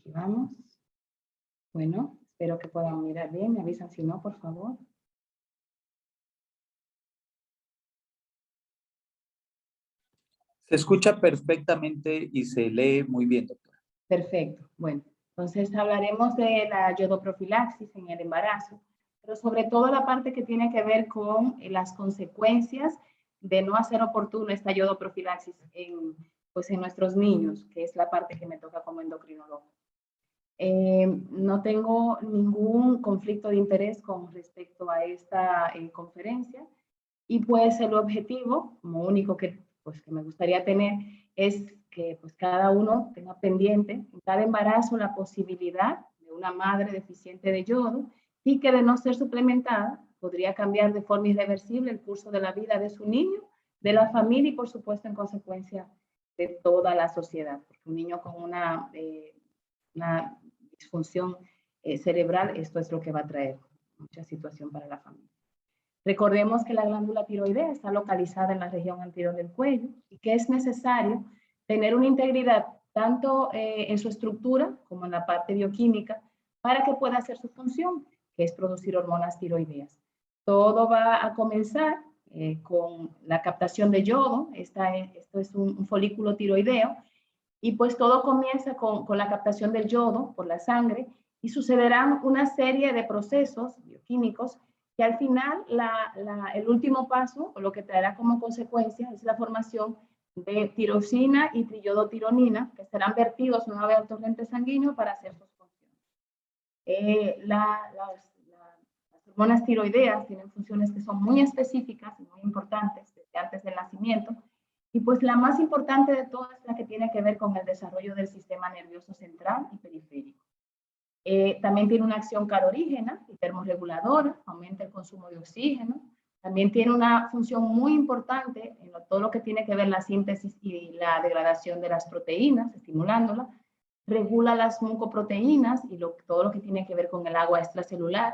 Aquí vamos. Bueno, espero que puedan mirar bien. Me avisan si no, por favor. Se escucha perfectamente y se lee muy bien, doctora. Perfecto. Bueno, entonces hablaremos de la yodoprofilaxis en el embarazo, pero sobre todo la parte que tiene que ver con las consecuencias de no hacer oportuno esta yodoprofilaxis en nuestros niños, que es la parte que me toca como endocrinólogo. No tengo ningún conflicto de interés con respecto a esta conferencia y pues el objetivo, como único que me gustaría tener, es que pues cada uno tenga pendiente en cada embarazo la posibilidad de una madre deficiente de yodo y que de no ser suplementada podría cambiar de forma irreversible el curso de la vida de su niño, de la familia y por supuesto en consecuencia de toda la sociedad, porque un niño con una disfunción cerebral, esto es lo que va a traer mucha situación para la familia. Recordemos que la glándula tiroidea está localizada en la región anterior del cuello y que es necesario tener una integridad tanto en su estructura como en la parte bioquímica para que pueda hacer su función, que es producir hormonas tiroideas. Todo va a comenzar con la captación de yodo. Esto es un folículo tiroideo y pues todo comienza con la captación del yodo por la sangre y sucederán una serie de procesos bioquímicos que al final el último paso, o lo que traerá como consecuencia, es la formación de tirosina y triyodotironina, que serán vertidos una vez al torrente sanguíneo para hacer sus funciones. Las hormonas tiroideas tienen funciones que son muy específicas y muy importantes desde antes del nacimiento, y pues la más importante de todas es la que tiene que ver con el desarrollo del sistema nervioso central y periférico. También tiene una acción calorígena y termorreguladora, aumenta el consumo de oxígeno. También tiene una función muy importante en todo lo que tiene que ver la síntesis y la degradación de las proteínas, estimulándola. Regula las mucoproteínas y todo lo que tiene que ver con el agua extracelular.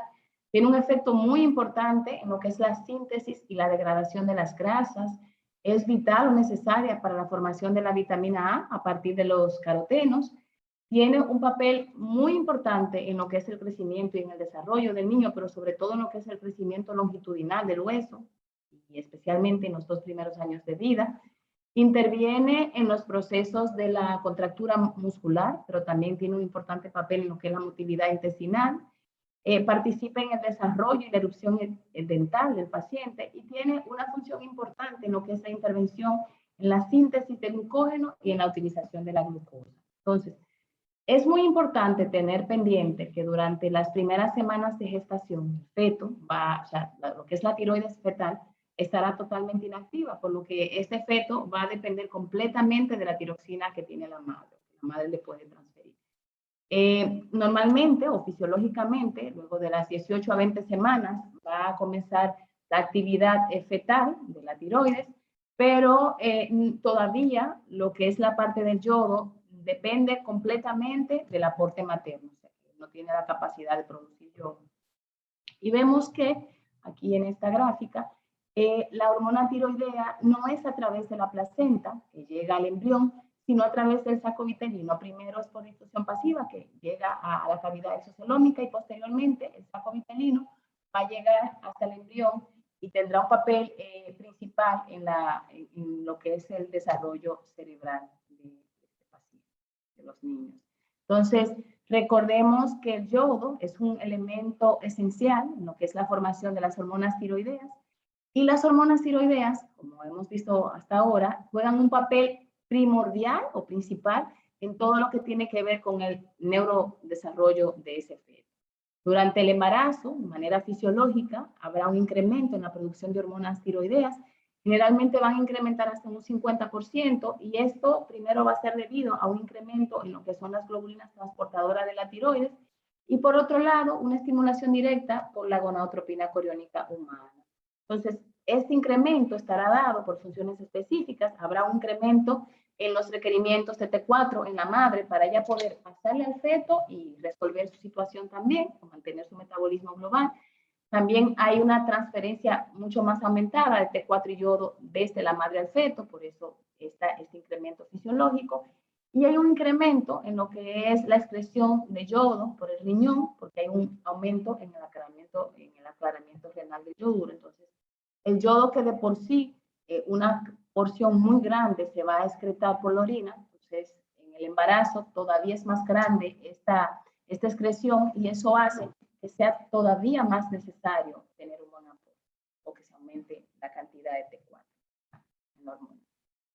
Tiene un efecto muy importante en lo que es la síntesis y la degradación de las grasas. Es vital o necesaria para la formación de la vitamina A partir de los carotenos. Tiene un papel muy importante en lo que es el crecimiento y en el desarrollo del niño, pero sobre todo en lo que es el crecimiento longitudinal del hueso, y especialmente en los 2 primeros años de vida. Interviene en los procesos de la contractura muscular, pero también tiene un importante papel en lo que es la motilidad intestinal. Participa en el desarrollo y la erupción dental del paciente y tiene una función importante en lo que es la intervención en la síntesis de glucógeno y en la utilización de la glucosa. Entonces, es muy importante tener pendiente que durante las primeras semanas de gestación, el feto lo que es la tiroides fetal, estará totalmente inactiva, por lo que este feto va a depender completamente de la tiroxina que tiene la madre. La madre le puede transferir. Normalmente o fisiológicamente, luego de las 18 a 20 semanas, va a comenzar la actividad fetal de la tiroides, pero todavía lo que es la parte del yodo depende completamente del aporte materno, o sea, no tiene la capacidad de producir yodo. Y vemos que aquí en esta gráfica, la hormona tiroidea no es a través de la placenta que llega al embrión, sino a través del saco vitelino. Primero es por difusión pasiva, que llega a la cavidad exocelómica, y posteriormente el saco vitelino va a llegar hasta el embrión y tendrá un papel principal en lo que es el desarrollo cerebral de este paciente, de los niños. Entonces, recordemos que el yodo es un elemento esencial en lo que es la formación de las hormonas tiroideas, y las hormonas tiroideas, como hemos visto hasta ahora, juegan un papel primordial o principal en todo lo que tiene que ver con el neurodesarrollo de ese feto. Durante el embarazo, de manera fisiológica, habrá un incremento en la producción de hormonas tiroideas. Generalmente van a incrementar hasta un 50%, y esto primero va a ser debido a un incremento en lo que son las globulinas transportadoras de la tiroides, y por otro lado, una estimulación directa por la gonadotropina coriónica humana. Entonces, este incremento estará dado por funciones específicas. Habrá un incremento en los requerimientos de T4 en la madre para ella poder pasarle al feto y resolver su situación también, o mantener su metabolismo global. También hay una transferencia mucho más aumentada de T4 y yodo desde la madre al feto, por eso este incremento fisiológico. Y hay un incremento en lo que es la excreción de yodo por el riñón, porque hay un aumento en el aclaramiento renal del yoduro. Entonces, el yodo que de por sí una porción muy grande se va a excretar por la orina, entonces en el embarazo todavía es más grande esta excreción y eso hace que sea todavía más necesario tener un buen aporte o que se aumente la cantidad de T4 en la hormona.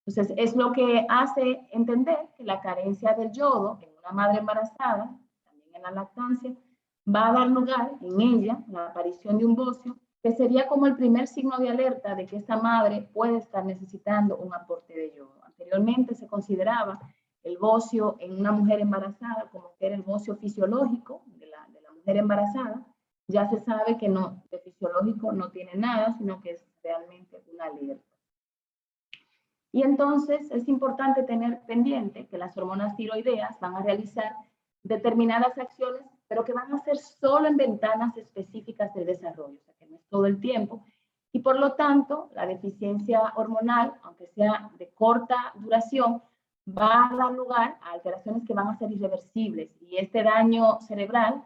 Entonces, es lo que hace entender que la carencia del yodo en una madre embarazada, también en la lactancia, va a dar lugar en ella la aparición de un bocio, que sería como el primer signo de alerta de que esta madre puede estar necesitando un aporte de yodo. Anteriormente se consideraba el bocio en una mujer embarazada como que era el bocio fisiológico de la mujer embarazada. Ya se sabe que no, de fisiológico no tiene nada, sino que es realmente una alerta. Y entonces es importante tener pendiente que las hormonas tiroideas van a realizar determinadas acciones, pero que van a ser solo en ventanas específicas del desarrollo, o sea que no es todo el tiempo. Y por lo tanto, la deficiencia hormonal, aunque sea de corta duración, va a dar lugar a alteraciones que van a ser irreversibles. Y este daño cerebral,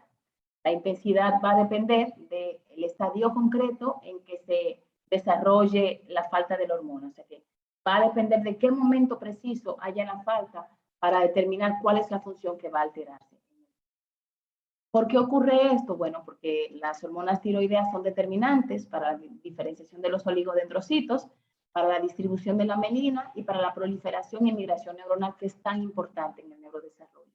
la intensidad va a depender del estadio concreto en que se desarrolle la falta de la hormona. O sea que va a depender de qué momento preciso haya la falta para determinar cuál es la función que va a alterarse. ¿Por qué ocurre esto? Bueno, porque las hormonas tiroideas son determinantes para la diferenciación de los oligodendrocitos, para la distribución de la melina y para la proliferación y migración neuronal, que es tan importante en el neurodesarrollo.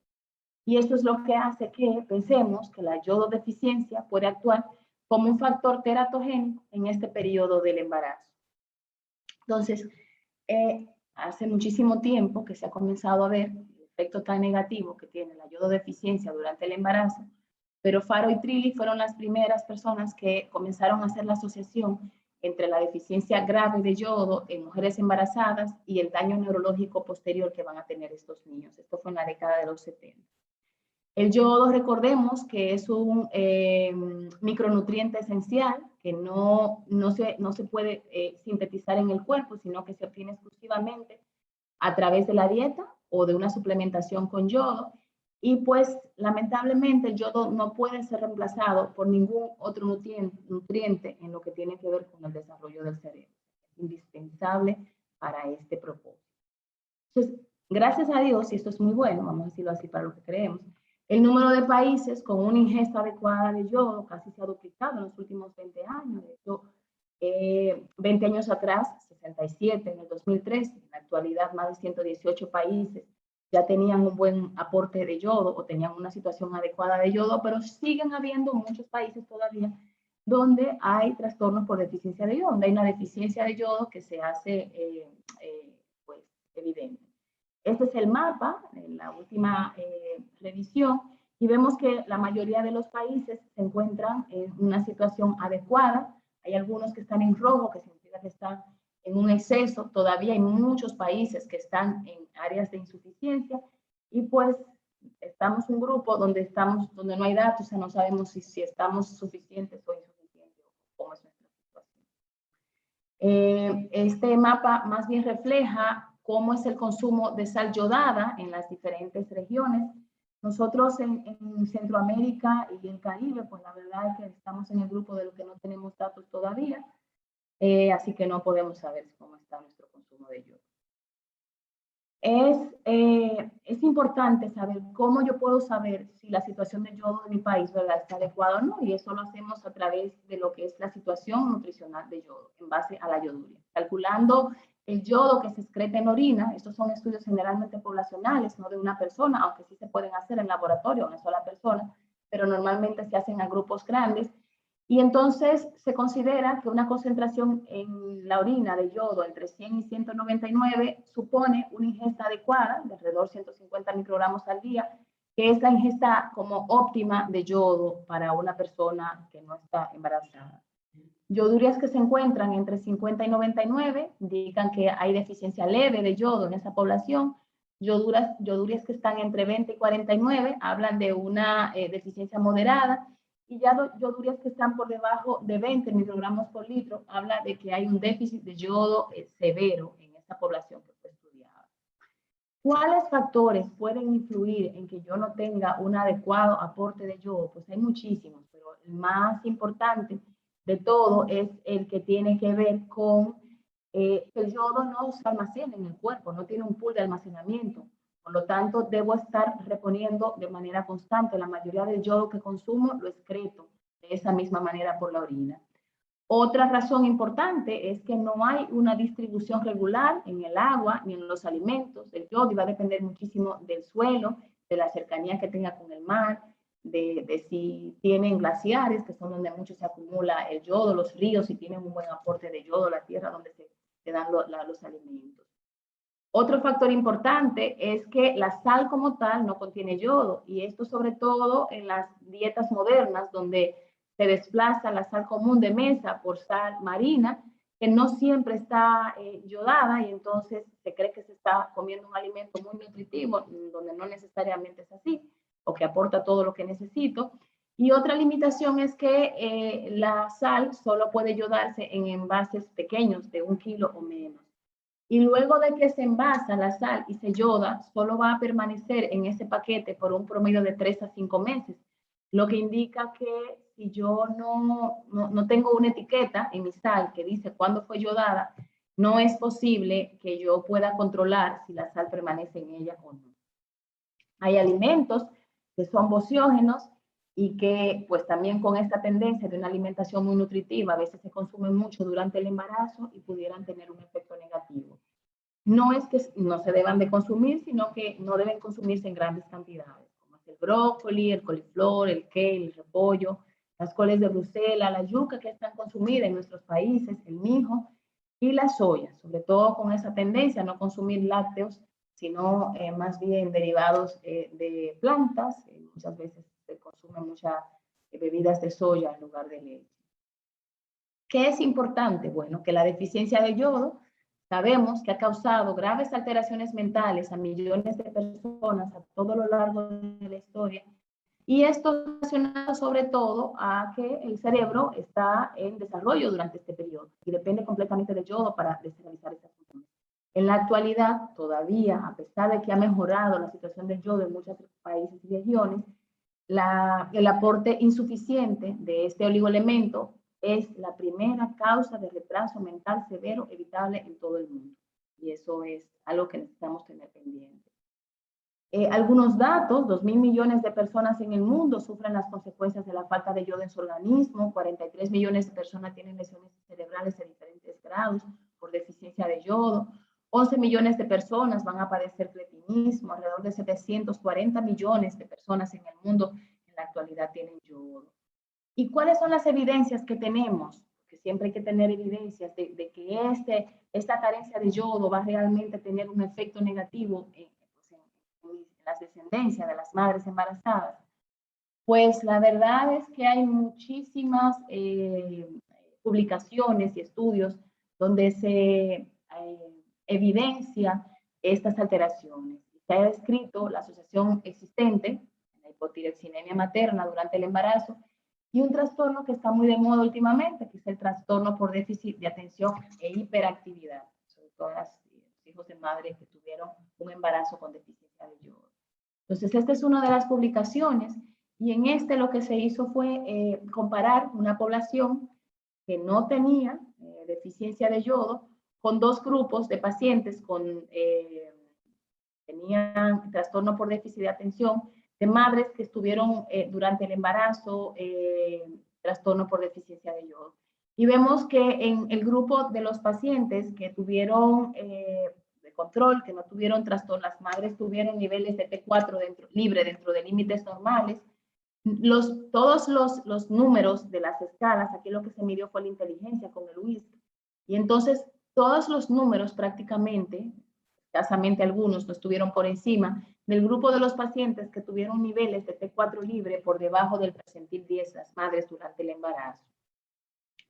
Y esto es lo que hace que pensemos que la yododeficiencia puede actuar como un factor teratogénico en este periodo del embarazo. Entonces, hace muchísimo tiempo que se ha comenzado a ver el efecto tan negativo que tiene la yododeficiencia durante el embarazo, pero Faro y Trilli fueron las primeras personas que comenzaron a hacer la asociación entre la deficiencia grave de yodo en mujeres embarazadas y el daño neurológico posterior que van a tener estos niños. Esto fue en la década de los 70. El yodo, recordemos que es un micronutriente esencial que no se puede sintetizar en el cuerpo, sino que se obtiene exclusivamente a través de la dieta o de una suplementación con yodo. Y pues lamentablemente el yodo no puede ser reemplazado por ningún otro nutriente en lo que tiene que ver con el desarrollo del cerebro. Es indispensable para este propósito. Entonces, gracias a Dios, y esto es muy bueno, vamos a decirlo así para lo que creemos, el número de países con una ingesta adecuada de yodo casi se ha duplicado en los últimos 20 años. De hecho, 20 años atrás, 67 en el 2013, en la actualidad más de 118 países ya tenían un buen aporte de yodo o tenían una situación adecuada de yodo, pero siguen habiendo muchos países todavía donde hay trastornos por deficiencia de yodo, donde hay una deficiencia de yodo que se hace pues, evidente. Este es el mapa en la última revisión y vemos que la mayoría de los países se encuentran en una situación adecuada. Hay algunos que están en rojo, que significa que están en un exceso. Todavía hay muchos países que están en áreas de insuficiencia y pues estamos un grupo donde no hay datos, o sea, no sabemos si estamos suficientes o insuficientes o cómo es nuestra situación. Este mapa más bien refleja cómo es el consumo de sal yodada en las diferentes regiones. Nosotros en Centroamérica y en Caribe, pues la verdad es que estamos en el grupo de los que no tenemos datos todavía, así que no podemos saber cómo está nuestro consumo de yodo. Es importante saber cómo yo puedo saber si la situación de yodo de mi país, ¿verdad?, está adecuada o no, y eso lo hacemos a través de lo que es la situación nutricional de yodo, en base a la yoduria. Calculando el yodo que se excreta en orina, estos son estudios generalmente poblacionales, no de una persona, aunque sí se pueden hacer en laboratorio a una sola persona, pero normalmente se hacen a grupos grandes. Y entonces se considera que una concentración en la orina de yodo entre 100 y 199 supone una ingesta adecuada de alrededor de 150 microgramos al día, que es la ingesta como óptima de yodo para una persona que no está embarazada. Yodurias que se encuentran entre 50 y 99 indican que hay deficiencia leve de yodo en esa población. Yodurias que están entre 20 y 49 hablan de una deficiencia moderada. Y ya yodurias que están por debajo de 20 microgramos por litro habla de que hay un déficit de yodo severo en esta población que fue estudiada. ¿Cuáles factores pueden influir en que yo no tenga un adecuado aporte de yodo? Pues hay muchísimos, pero el más importante de todo es el que tiene que ver con que el yodo no se almacena en el cuerpo, no tiene un pool de almacenamiento. Por lo tanto, debo estar reponiendo de manera constante. La mayoría del yodo que consumo lo excreto de esa misma manera por la orina. Otra razón importante es que no hay una distribución regular en el agua ni en los alimentos. El yodo va a depender muchísimo del suelo, de la cercanía que tenga con el mar, de si tienen glaciares, que son donde mucho se acumula el yodo, los ríos, si tienen un buen aporte de yodo, la tierra donde se dan los alimentos. Otro factor importante es que la sal como tal no contiene yodo, y esto sobre todo en las dietas modernas, donde se desplaza la sal común de mesa por sal marina, que no siempre está yodada, y entonces se cree que se está comiendo un alimento muy nutritivo, donde no necesariamente es así, o que aporta todo lo que necesito. Y otra limitación es que la sal solo puede yodarse en envases pequeños, de 1 kilo o menos. Y luego de que se envasa la sal y se yoda, solo va a permanecer en ese paquete por un promedio de 3 a 5 meses, lo que indica que si yo no tengo una etiqueta en mi sal que dice cuándo fue yodada, no es posible que yo pueda controlar si la sal permanece en ella o no. Hay alimentos que son bociógenos y que pues también con esta tendencia de una alimentación muy nutritiva, a veces se consumen mucho durante el embarazo y pudieran tener un efecto negativo. No es que no se deban de consumir, sino que no deben consumirse en grandes cantidades, como es el brócoli, el coliflor, el kale, el repollo, las coles de Bruselas, la yuca que están consumidas en nuestros países, el mijo y la soya, sobre todo con esa tendencia a no consumir lácteos, sino más bien derivados de plantas. Muchas veces se consumen muchas bebidas de soya en lugar de leche. ¿Qué es importante? Bueno, que la deficiencia de yodo sabemos que ha causado graves alteraciones mentales a millones de personas a todo lo largo de la historia, y esto relacionado sobre todo a que el cerebro está en desarrollo durante este periodo y depende completamente del yodo para desarrollar estas funciones. En la actualidad, todavía, a pesar de que ha mejorado la situación del yodo en muchos países y regiones, el aporte insuficiente de este oligoelemento es la primera causa de retraso mental severo evitable en todo el mundo. Y eso es algo que necesitamos tener pendiente. Algunos datos: 2.000 millones de personas en el mundo sufren las consecuencias de la falta de yodo en su organismo, 43 millones de personas tienen lesiones cerebrales de diferentes grados por deficiencia de yodo, 11 millones de personas van a padecer cretinismo, alrededor de 740 millones de personas en el mundo en la actualidad tienen yodo. ¿Y cuáles son las evidencias que tenemos? Porque siempre hay que tener evidencias de que esta carencia de yodo va realmente a tener un efecto negativo en las descendencias de las madres embarazadas. Pues la verdad es que hay muchísimas publicaciones y estudios donde se evidencia estas alteraciones. Se ha descrito la asociación existente, la hipotiroxinemia materna durante el embarazo, y un trastorno que está muy de moda últimamente, que es el trastorno por déficit de atención e hiperactividad, sobre todo los hijos de madres que tuvieron un embarazo con deficiencia de yodo. Entonces, esta es una de las publicaciones, y en lo que se hizo fue comparar una población que no tenía deficiencia de yodo con dos grupos de pacientes tenían trastorno por déficit de atención, de madres que estuvieron durante el embarazo trastorno por deficiencia de yodo. Y vemos que en el grupo de los pacientes que tuvieron de control, que no tuvieron trastorno, las madres tuvieron niveles de T4 libre dentro de límites normales. Todos los números de las escalas, aquí lo que se midió fue la inteligencia con el WISC. Y entonces todos los números prácticamente, escasamente algunos, no estuvieron por encima del grupo de los pacientes que tuvieron niveles de T4 libre por debajo del percentil 10, las madres durante el embarazo.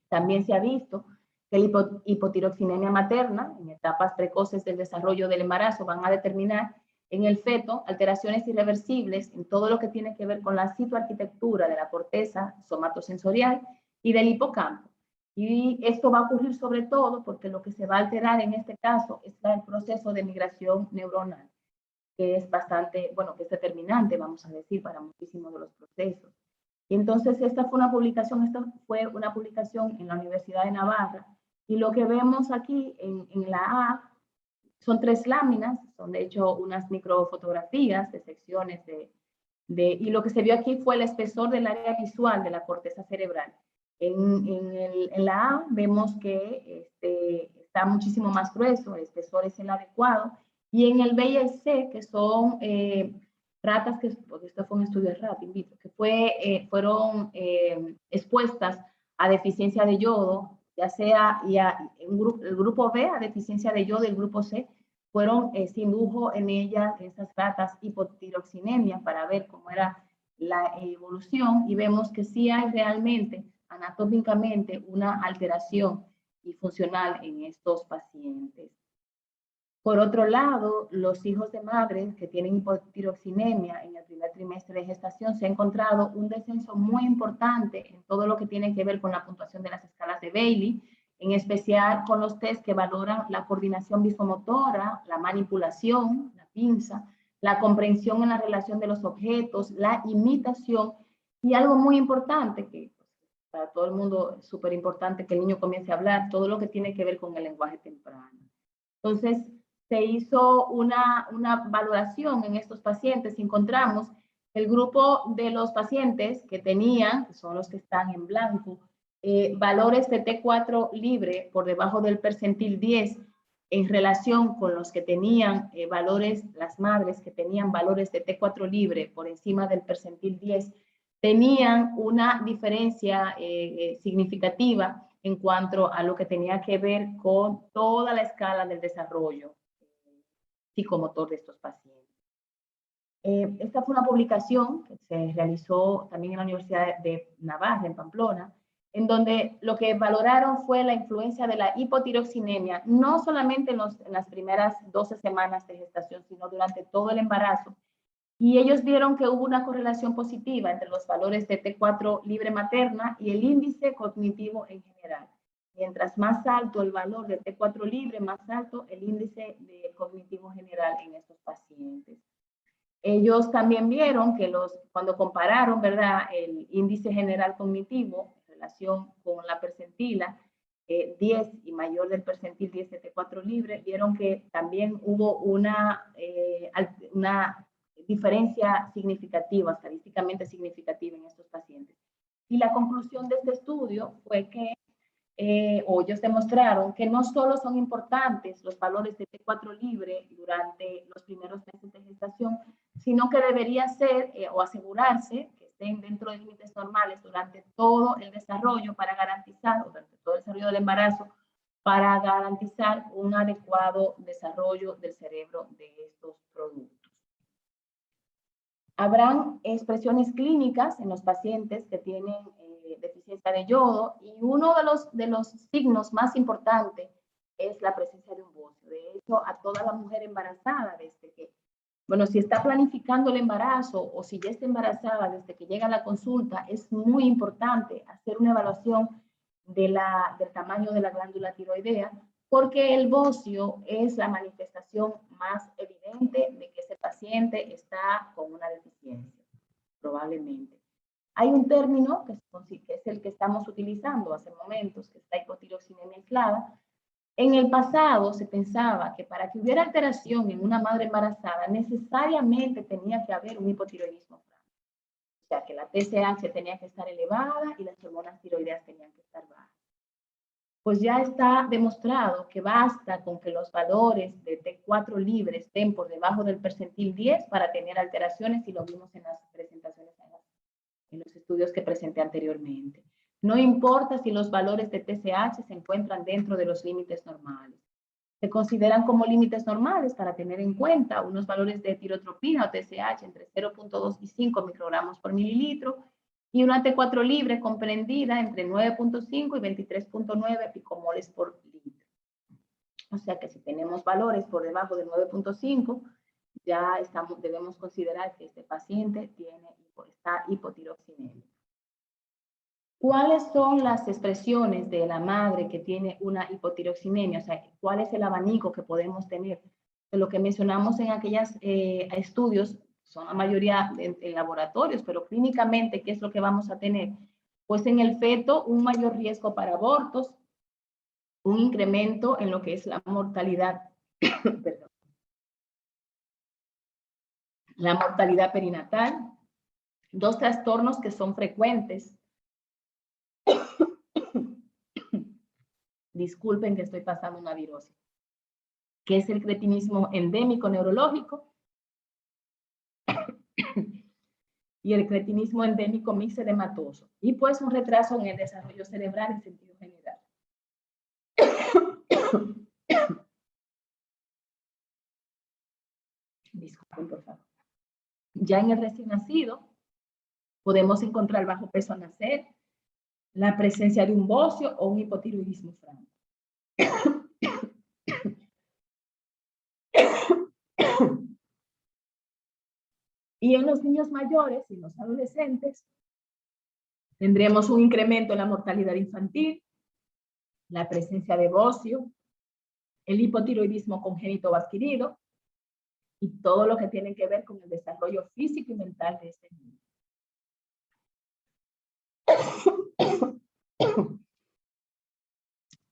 También se ha visto que la hipotiroxinemia materna en etapas precoces del desarrollo del embarazo van a determinar en el feto alteraciones irreversibles en todo lo que tiene que ver con la citoarquitectura de la corteza somatosensorial y del hipocampo. Y esto va a ocurrir sobre todo porque lo que se va a alterar en este caso es el proceso de migración neuronal. que es bastante, bueno, que es determinante, vamos a decir, para muchísimos de los procesos. Y entonces esta fue una publicación en la Universidad de Navarra, y lo que vemos aquí en la A son 3 láminas, son de hecho unas microfotografías de secciones y lo que se vio aquí fue el espesor del área visual de la corteza cerebral. En la A vemos que está muchísimo más grueso, el espesor es el adecuado, y en el B y el C, que son ratas, porque esto fue un estudio de rat, invito, que fueron expuestas a deficiencia de yodo, ya sea el grupo B a deficiencia de yodo y el grupo C fueron se indujo en ellas, esas ratas, hipotiroxinemia para ver cómo era la evolución, y vemos que sí hay realmente anatómicamente una alteración y funcional en estos pacientes. Por otro lado, los hijos de madres que tienen hipotiroxinemia en el primer trimestre de gestación se ha encontrado un descenso muy importante en todo lo que tiene que ver con la puntuación de las escalas de Bailey, en especial con los test que valoran la coordinación visomotora, la manipulación, la pinza, la comprensión en la relación de los objetos, la imitación, y algo muy importante que para todo el mundo es súper importante que el niño comience a hablar, todo lo que tiene que ver con el lenguaje temprano. Entonces, se hizo una valoración en estos pacientes y encontramos el grupo de los pacientes que tenían, que son los que están en blanco, valores de T4 libre por debajo del percentil 10 en relación con los que tenían valores, las madres que tenían valores de T4 libre por encima del percentil 10, tenían una diferencia significativa en cuanto a lo que tenía que ver con toda la escala del desarrollo psicomotor de estos pacientes. Esta fue una publicación que se realizó también en la Universidad de Navarra, en Pamplona, en donde lo que valoraron fue la influencia de la hipotiroxinemia, no solamente en las primeras 12 semanas de gestación, sino durante todo el embarazo. Y ellos vieron que hubo una correlación positiva entre los valores de T4 libre materna y el índice cognitivo en general. Mientras más alto el valor de T4 libre, más alto el índice de cognitivo general en estos pacientes. Ellos también vieron que cuando compararon, ¿verdad?, el índice general cognitivo en relación con la percentila 10 y mayor del percentil 10 de T4 libre, vieron que también hubo una diferencia significativa, estadísticamente significativa en estos pacientes. Y la conclusión de este estudio fue que ellos demostraron que no solo son importantes los valores de T4 libre durante los primeros meses de gestación, sino que debería ser o asegurarse que estén dentro de límites normales durante todo el desarrollo para garantizar, durante todo el desarrollo del embarazo, para garantizar un adecuado desarrollo del cerebro de estos productos. Habrán expresiones clínicas en los pacientes que tienen deficiencia de yodo, y uno de los signos más importantes es la presencia de un bocio. De hecho, a toda la mujer embarazada, desde que, bueno, si está planificando el embarazo o si ya está embarazada, desde que llega a la consulta, es muy importante hacer una evaluación del tamaño de la glándula tiroidea, porque el bocio es la manifestación más evidente de que ese paciente está con una deficiencia, probablemente. Hay un término que es el que estamos utilizando hace momentos, que es la hipotiroxinemia aislada. En el pasado se pensaba que para que hubiera alteración en una madre embarazada, necesariamente tenía que haber un hipotiroidismo franco. O sea, que la TSH tenía que estar elevada y las hormonas tiroideas tenían que estar bajas. Pues ya está demostrado que basta con que los valores de T4 libre estén por debajo del percentil 10 para tener alteraciones, y lo vimos en las presentaciones, en los estudios que presenté anteriormente. No importa si los valores de TSH se encuentran dentro de los límites normales. Se consideran como límites normales para tener en cuenta unos valores de tirotropina o TSH entre 0.2 y 5 microgramos por mililitro, y una T4 libre comprendida entre 9.5 y 23.9 picomoles por litro. O sea que si tenemos valores por debajo de 9.5, ya debemos considerar que este paciente está hipotiroxinémico. ¿Cuáles son las expresiones de la madre que tiene una hipotiroxinemia? O sea, ¿cuál es el abanico que podemos tener? de lo que mencionamos en aquellos estudios, son la mayoría en laboratorios, pero clínicamente, ¿qué es lo que vamos a tener? Pues en el feto un mayor riesgo para abortos, un incremento en lo que es la mortalidad, perdón, la mortalidad perinatal, dos trastornos que son frecuentes. Disculpen que estoy pasando una virosis, que es el cretinismo endémico neurológico y el cretinismo endémico mixedematoso, y pues un retraso en el desarrollo cerebral en sentido general. Disculpen, por favor. Ya en el recién nacido, podemos encontrar bajo peso al nacer, la presencia de un bocio o un hipotiroidismo franco. Y en los niños mayores y los adolescentes, tendremos un incremento en la mortalidad infantil, la presencia de bocio, el hipotiroidismo congénito o adquirido, y todo lo que tiene que ver con el desarrollo físico y mental de este niño.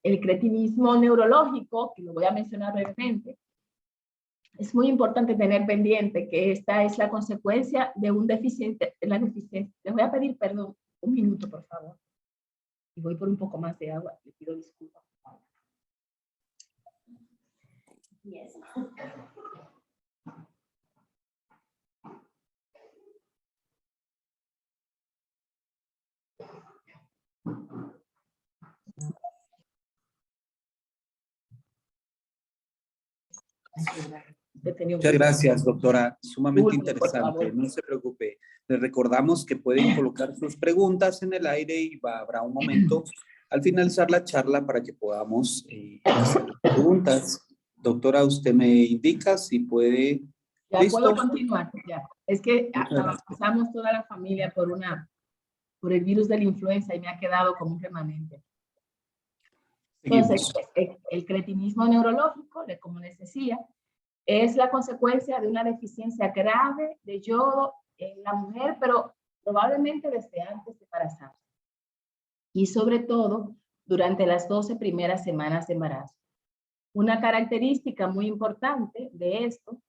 El cretinismo neurológico, que lo voy a mencionar brevemente, es muy importante tener pendiente que esta es la consecuencia de un deficiente, la deficiencia. Les voy a pedir perdón, un minuto, por favor. Y voy por un poco más de agua, le pido disculpas. Yes. Muchas gracias, doctora. Sumamente interesante. No se preocupe. Les recordamos que pueden colocar sus preguntas en el aire y habrá un momento al finalizar la charla para que podamos hacer preguntas. Doctora, usted me indica si puede. Ya ¿listo? Puedo continuar. Ya. Es que pasamos toda la familia por el virus de la influenza y me ha quedado como un remanente. Entonces, el cretinismo neurológico, como les decía, es la consecuencia de una deficiencia grave de yodo en la mujer, pero probablemente desde antes de embarazarse. Y sobre todo, durante las 12 primeras semanas de embarazo. Una característica muy importante de esto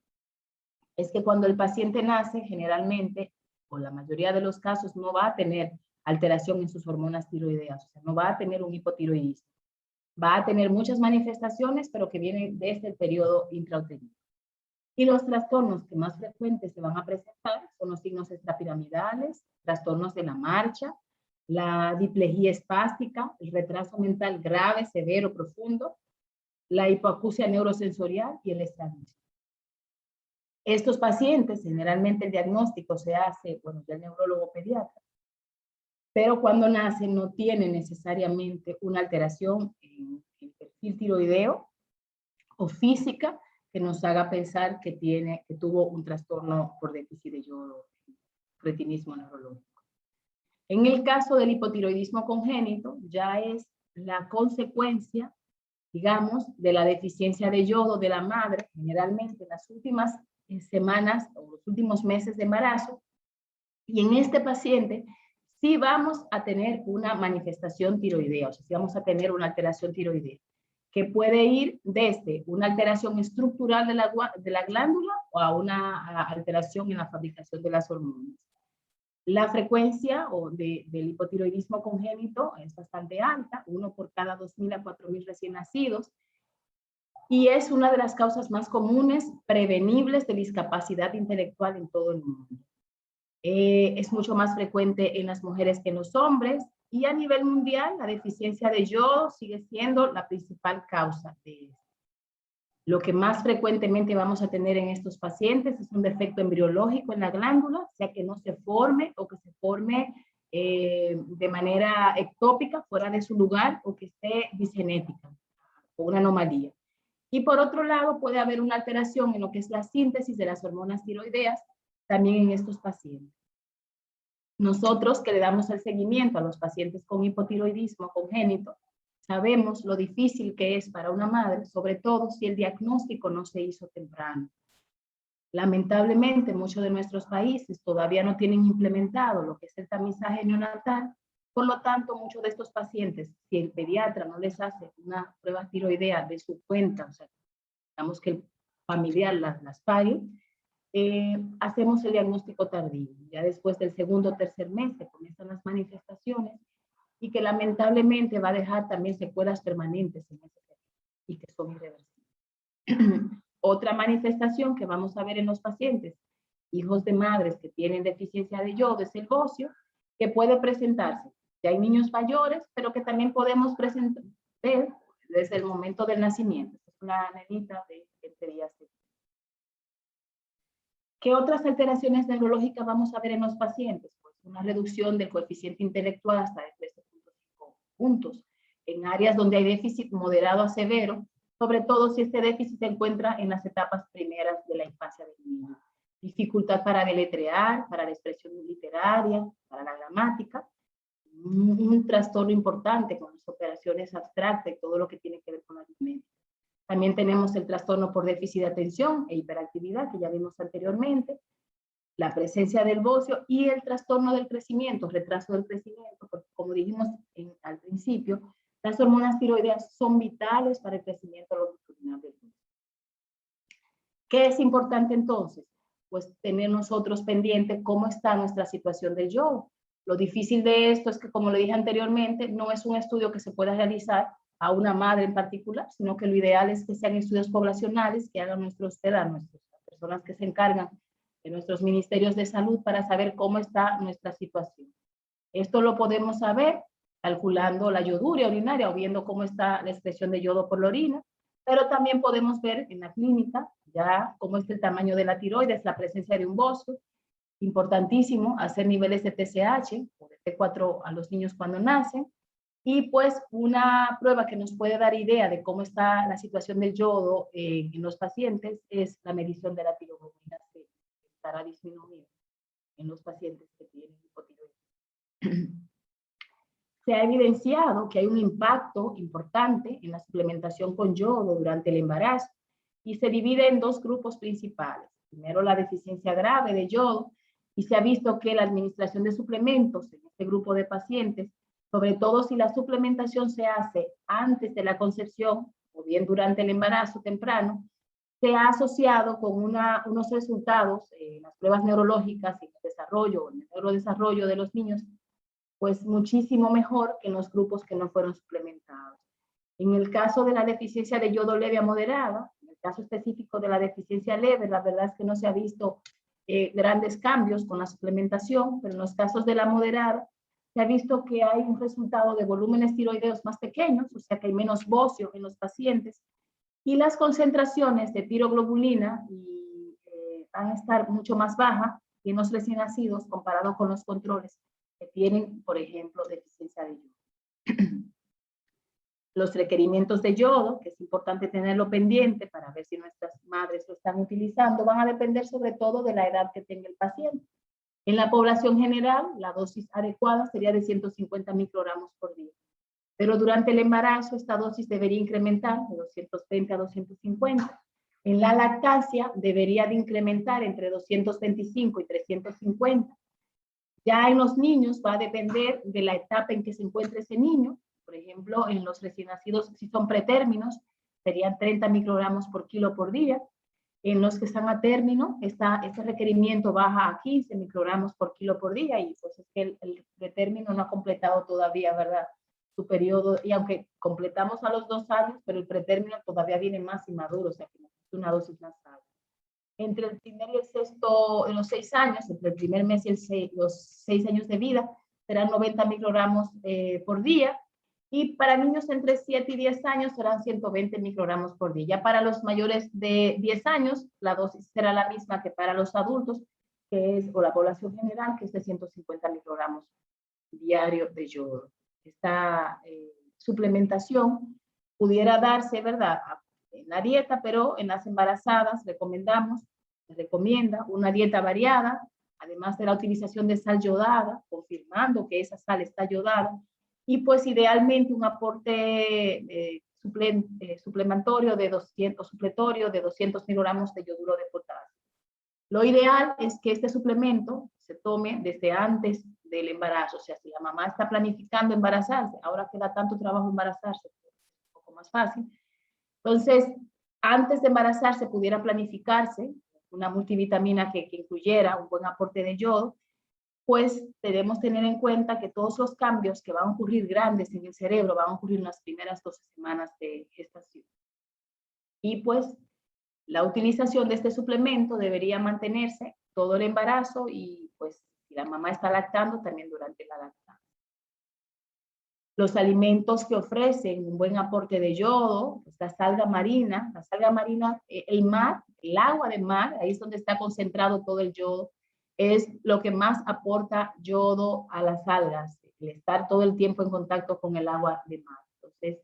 es que cuando el paciente nace, generalmente, o la mayoría de los casos, no va a tener alteración en sus hormonas tiroideas, o sea, no va a tener un hipotiroidismo. Va a tener muchas manifestaciones, pero que vienen desde el periodo intrauterino. Y los trastornos que más frecuentes se van a presentar son los signos extrapiramidales, trastornos de la marcha, la diplejía espástica, el retraso mental grave, severo, profundo, la hipoacusia neurosensorial y el estrabismo. Estos pacientes, generalmente el diagnóstico se hace, bueno, del neurólogo pediatra, pero cuando nacen no tienen necesariamente una alteración en el perfil tiroideo o física que nos haga pensar que tuvo un trastorno por déficit de yodo, cretinismo neurológico. En el caso del hipotiroidismo congénito, ya es la consecuencia, digamos, de la deficiencia de yodo de la madre, generalmente en las últimas semanas o los últimos meses de embarazo, y en este paciente sí vamos a tener una manifestación tiroidea, o sea, sí vamos a tener una alteración tiroidea, que puede ir desde una alteración estructural de la glándula o a una alteración en la fabricación de las hormonas. La frecuencia del hipotiroidismo congénito es bastante alta, 1 por cada 2.000 a 4.000 recién nacidos, y es una de las causas más comunes prevenibles de discapacidad intelectual en todo el mundo. Es mucho más frecuente en las mujeres que en los hombres, y a nivel mundial la deficiencia de yodo sigue siendo la principal causa de esto. Lo que más frecuentemente vamos a tener en estos pacientes es un defecto embriológico en la glándula, sea que no se forme o que se forme de manera ectópica, fuera de su lugar, o que esté disgenética o una anomalía. Y por otro lado puede haber una alteración en lo que es la síntesis de las hormonas tiroideas también en estos pacientes. Nosotros que le damos el seguimiento a los pacientes con hipotiroidismo congénito, Sabemos lo difícil que es para una madre, sobre todo si el diagnóstico no se hizo temprano. Lamentablemente, muchos de nuestros países todavía no tienen implementado lo que es el tamizaje neonatal. Por lo tanto, muchos de estos pacientes, si el pediatra no les hace una prueba tiroidea de su cuenta, o sea, digamos que el familiar las pague, hacemos el diagnóstico tardío. Ya después del segundo o tercer mes se comienzan las manifestaciones y que lamentablemente va a dejar también secuelas permanentes en ese periodo y que son irreversibles. Otra manifestación que vamos a ver en los pacientes, hijos de madres que tienen deficiencia de yodo, es el bocio, que puede presentarse. Ya hay niños mayores, pero que también podemos ver desde el momento del nacimiento. Es una nenita de 7 días. ¿Qué otras alteraciones neurológicas vamos a ver en los pacientes? Pues una reducción del coeficiente intelectual hasta de 13.5 puntos en áreas donde hay déficit moderado a severo, sobre todo si este déficit se encuentra en las etapas primeras de la infancia del niño. Dificultad para deletrear, para la expresión literaria, para la gramática, un trastorno importante con las operaciones abstractas y todo lo que tiene que ver con la aritmética. También tenemos el trastorno por déficit de atención e hiperactividad, que ya vimos anteriormente, la presencia del bocio y el trastorno del crecimiento, retraso del crecimiento, porque como dijimos al principio, las hormonas tiroideas son vitales para el crecimiento longitudinal del niño. ¿Qué es importante entonces? Pues tener nosotros pendiente cómo está nuestra situación del yodo. Lo difícil de esto es que, como lo dije anteriormente, no es un estudio que se pueda realizar a una madre en particular, sino que lo ideal es que sean estudios poblacionales que hagan nuestras personas que se encargan de nuestros ministerios de salud para saber cómo está nuestra situación. Esto lo podemos saber calculando la yoduria urinaria o viendo cómo está la expresión de yodo por la orina, pero también podemos ver en la clínica ya cómo es el tamaño de la tiroides, la presencia de un bocio. Importantísimo hacer niveles de TSH o de T4 a los niños cuando nacen. Y pues una prueba que nos puede dar idea de cómo está la situación del yodo en los pacientes es la medición de la tiroglobulina C, que estará disminuida en los pacientes que tienen hipotiroidismo. Se ha evidenciado que hay un impacto importante en la suplementación con yodo durante el embarazo y se divide en dos grupos principales. Primero, la deficiencia grave de yodo, y se ha visto que la administración de suplementos en este grupo de pacientes, sobre todo si la suplementación se hace antes de la concepción o bien durante el embarazo temprano, se ha asociado con unos resultados en las pruebas neurológicas y el desarrollo, el neurodesarrollo de los niños, pues muchísimo mejor que en los grupos que no fueron suplementados. En el caso de la deficiencia de yodo leve a moderada, en el caso específico de la deficiencia leve, la verdad es que no se ha visto grandes cambios con la suplementación, pero en los casos de la moderada, se ha visto que hay un resultado de volúmenes tiroideos más pequeños, o sea que hay menos bocio en los pacientes, y las concentraciones de tiroglobulina van a estar mucho más bajas en los recién nacidos comparado con los controles que tienen, por ejemplo, deficiencia de yodo. Los requerimientos de yodo, que es importante tenerlo pendiente para ver si nuestras madres lo están utilizando, van a depender sobre todo de la edad que tenga el paciente. En la población general, la dosis adecuada sería de 150 microgramos por día. Pero durante el embarazo, esta dosis debería incrementar de 220 a 250. En la lactancia, debería de incrementar entre 225 y 350. Ya en los niños va a depender de la etapa en que se encuentre ese niño. Por ejemplo, en los recién nacidos, si son pretérminos, serían 30 microgramos por kilo por día. En los que están a término, este requerimiento baja a 15 microgramos por kilo por día, y pues es que el pretérmino no ha completado todavía, ¿verdad?, su periodo, y aunque completamos a los 2 años, pero el pretérmino todavía viene más inmaduro, o sea que necesita una dosis más alta. Entre el primer y el sexto, en los 6 años, entre el primer mes y los 6 años de vida, serán 90 microgramos por día, y para niños entre 7 y 10 años serán 120 microgramos por día. Ya para los mayores de 10 años, la dosis será la misma que para los adultos, que es, o la población general, que es de 150 microgramos diarios de yodo. Esta suplementación pudiera darse, ¿verdad?, en la dieta, pero en las embarazadas se recomienda una dieta variada, además de la utilización de sal yodada, confirmando que esa sal está yodada, y pues idealmente un aporte suplementario de 200 miligramos de yoduro de potasio. Lo ideal es que este suplemento se tome desde antes del embarazo, o sea, si la mamá está planificando embarazarse, ahora que da tanto trabajo embarazarse, es un poco más fácil. Entonces, antes de embarazarse pudiera planificarse una multivitamina que incluyera un buen aporte de yodo, pues debemos tener en cuenta que todos los cambios que van a ocurrir grandes en el cerebro van a ocurrir en las primeras 12 semanas de gestación. Y pues la utilización de este suplemento debería mantenerse todo el embarazo y pues si la mamá está lactando también durante la lactancia. Los alimentos que ofrecen un buen aporte de yodo, pues la alga marina, el mar, el agua de mar, ahí es donde está concentrado todo el yodo, es lo que más aporta yodo a las algas, el estar todo el tiempo en contacto con el agua de mar. Entonces,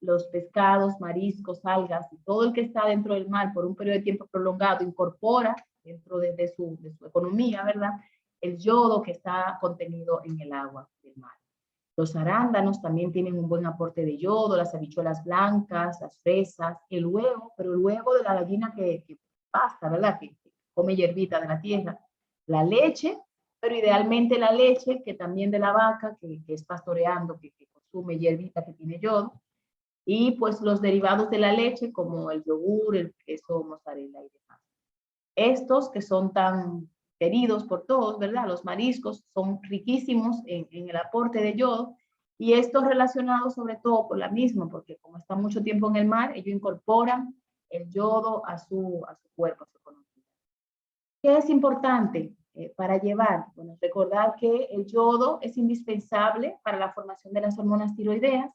los pescados, mariscos, algas y todo el que está dentro del mar por un periodo de tiempo prolongado incorpora dentro de su economía, ¿verdad?, el yodo que está contenido en el agua del mar. Los arándanos también tienen un buen aporte de yodo, las habichuelas blancas, las fresas, el huevo, pero el huevo de la gallina que pasta, ¿verdad?, que come hierbita de la tierra, la leche, pero idealmente la leche que también de la vaca, que es pastoreando, que consume hierbita que tiene yodo, y pues los derivados de la leche como el yogur, el queso, mozzarella y demás. Estos que son tan queridos por todos, ¿verdad? Los mariscos son riquísimos en el aporte de yodo y estos relacionados sobre todo por la misma, porque como están mucho tiempo en el mar, ellos incorporan el yodo a su cuerpo, a su economía. ¿Qué es importante para llevar? Bueno, recordar que el yodo es indispensable para la formación de las hormonas tiroideas,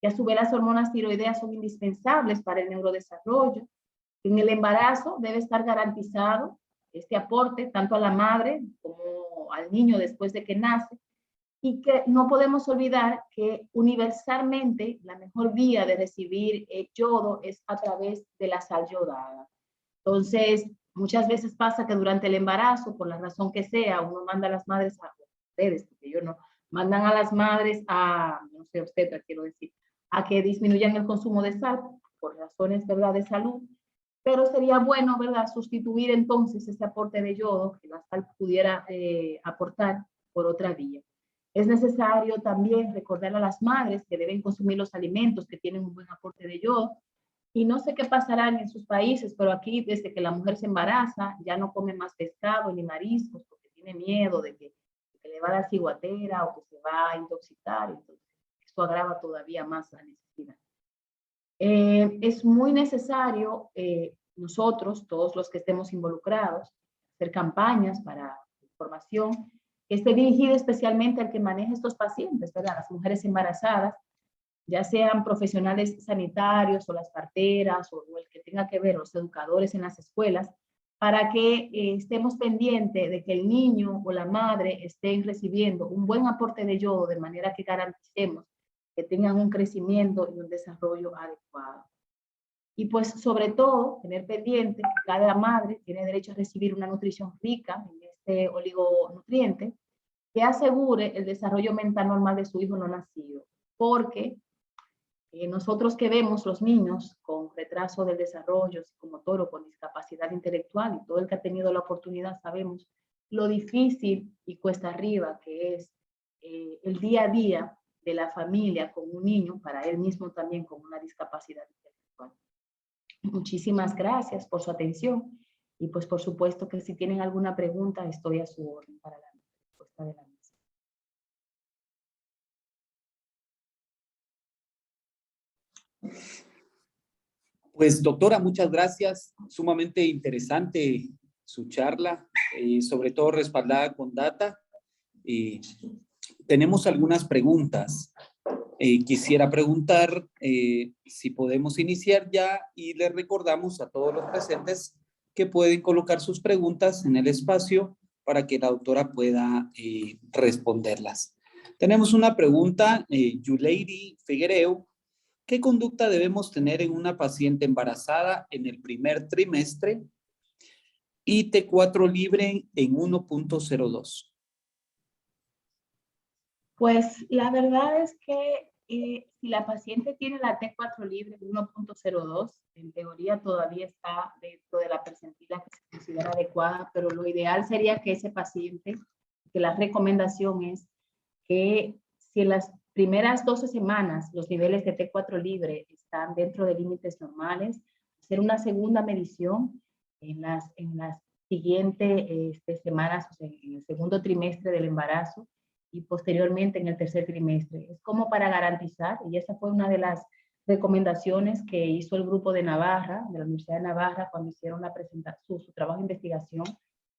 que a su vez las hormonas tiroideas son indispensables para el neurodesarrollo. En el embarazo debe estar garantizado este aporte tanto a la madre como al niño después de que nace, y que no podemos olvidar que universalmente la mejor vía de recibir yodo es a través de la sal yodada. Entonces, muchas veces pasa que durante el embarazo, por la razón que sea, uno manda a las madres, a ustedes, porque yo no, mandan a las madres a, no sé, obstetra quiero decir, a que disminuyan el consumo de sal por razones, ¿verdad?, de salud. Pero sería bueno, ¿verdad?, sustituir entonces ese aporte de yodo que la sal pudiera aportar por otra vía. Es necesario también recordar a las madres que deben consumir los alimentos que tienen un buen aporte de yodo. Y no sé qué pasará en sus países, pero aquí desde que la mujer se embaraza ya no come más pescado ni mariscos porque tiene miedo de que le va a dar ciguatera o que se va a intoxicar. Entonces, esto agrava todavía más la necesidad. Es muy necesario nosotros, todos los que estemos involucrados, hacer campañas para información que esté dirigida especialmente al que maneja estos pacientes, ¿verdad?, las mujeres embarazadas, ya sean profesionales sanitarios o las parteras o el que tenga que ver, los educadores en las escuelas, para que estemos pendientes de que el niño o la madre estén recibiendo un buen aporte de yodo de manera que garanticemos que tengan un crecimiento y un desarrollo adecuado. Y pues sobre todo, tener pendiente que cada madre tiene derecho a recibir una nutrición rica en este oligonutriente que asegure el desarrollo mental normal de su hijo no nacido, porque nosotros que vemos los niños con retraso del desarrollo psicomotor o con discapacidad intelectual, y todo el que ha tenido la oportunidad sabemos lo difícil y cuesta arriba que es el día a día de la familia con un niño, para él mismo también con una discapacidad intelectual. Muchísimas gracias por su atención y pues por supuesto que si tienen alguna pregunta estoy a su orden para la respuesta de la misma. Pues doctora, muchas gracias. Sumamente interesante su charla, sobre todo respaldada con data. Tenemos algunas preguntas. Quisiera preguntar si podemos iniciar ya y les recordamos a todos los presentes que pueden colocar sus preguntas en el espacio para que la doctora pueda responderlas. Tenemos una pregunta, Yuleiri Figuereo. ¿Qué conducta debemos tener en una paciente embarazada en el primer trimestre y T4 libre en 1.02? Pues la verdad es que si la paciente tiene la T4 libre 1.02, en teoría todavía está dentro de la percentila que se considera adecuada, pero lo ideal sería que ese paciente, que la recomendación es que si en las primeras 12 semanas los niveles de T4 libre están dentro de límites normales, hacer una segunda medición en las siguientes semanas, o sea, en el segundo trimestre del embarazo, y posteriormente en el tercer trimestre. Es como para garantizar, y esa fue una de las recomendaciones que hizo el grupo de Navarra, de la Universidad de Navarra, cuando hicieron la presentación, su trabajo de investigación.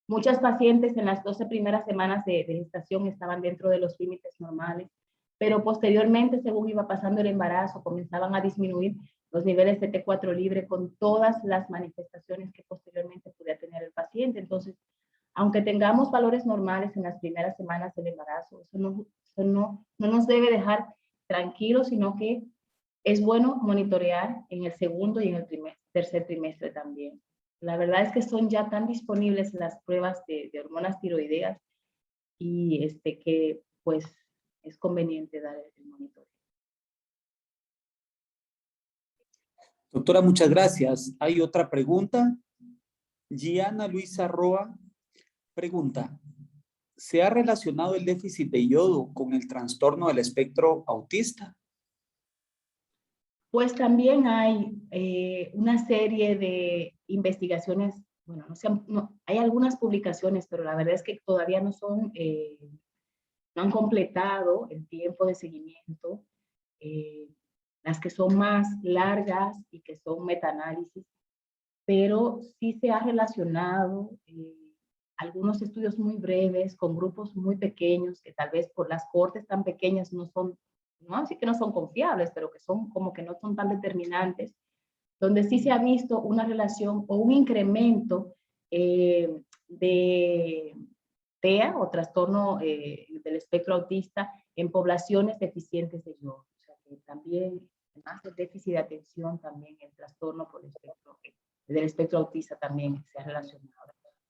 Muchas pacientes en las 12 primeras semanas de gestación estaban dentro de los límites normales, pero posteriormente, según iba pasando el embarazo, comenzaban a disminuir los niveles de T4 libre con todas las manifestaciones que posteriormente podía tener el paciente. Entonces, aunque tengamos valores normales en las primeras semanas del embarazo, eso no nos debe dejar tranquilos, sino que es bueno monitorear en el segundo y en el tercer trimestre también. La verdad es que son ya tan disponibles las pruebas de hormonas tiroideas y que pues es conveniente dar el monitoreo. Doctora, muchas gracias. ¿Hay otra pregunta? Gianna Luisa Roa pregunta, ¿se ha relacionado el déficit de yodo con el trastorno del espectro autista? Pues también hay una serie de investigaciones, bueno, hay algunas publicaciones, pero la verdad es que todavía no han completado el tiempo de seguimiento. Las que son más largas y que son metaanálisis, pero sí se ha relacionado algunos estudios muy breves con grupos muy pequeños que tal vez por las cohortes tan pequeñas no así que no son confiables, pero que son como que no son tan determinantes, donde sí se ha visto una relación o un incremento de TEA o trastorno del espectro autista en poblaciones deficientes de yodo. O sea que también, además del déficit de atención, también el trastorno por el del espectro autista también se ha relacionado.